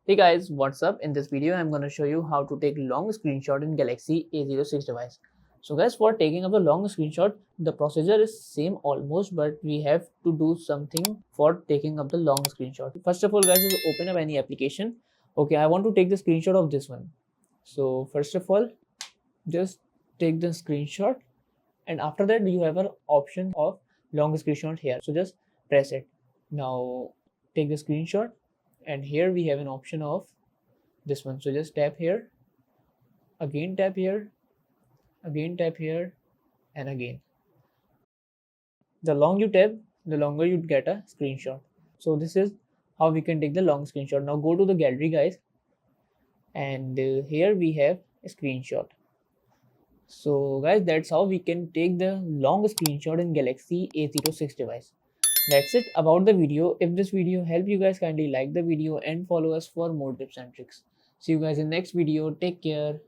Hey guys, what's up? In this video, I'm going to show you how to take long screenshot in Galaxy A06 device. So guys, for taking up a long screenshot, the procedure is same almost, but we have to do something for taking up the long screenshot. First of all, guys, is open up any application. Okay, I want to take the screenshot of this one. So first of all, just take the screenshot, and after that you have an option of long screenshot here. So just press it. Now take the screenshot, and here we have an option of this one. So just tap here, again tap here, again tap here, and again. The long you tap, the longer you get a screenshot. So this is how we can take the long screenshot. Now go to the gallery, guys, and here we have a screenshot. So guys, that's how we can take the long screenshot in Galaxy A06 device. That's it about the video. If this video helped you guys, kindly like the video and follow us for more tips and tricks. See you guys in next video. Take care.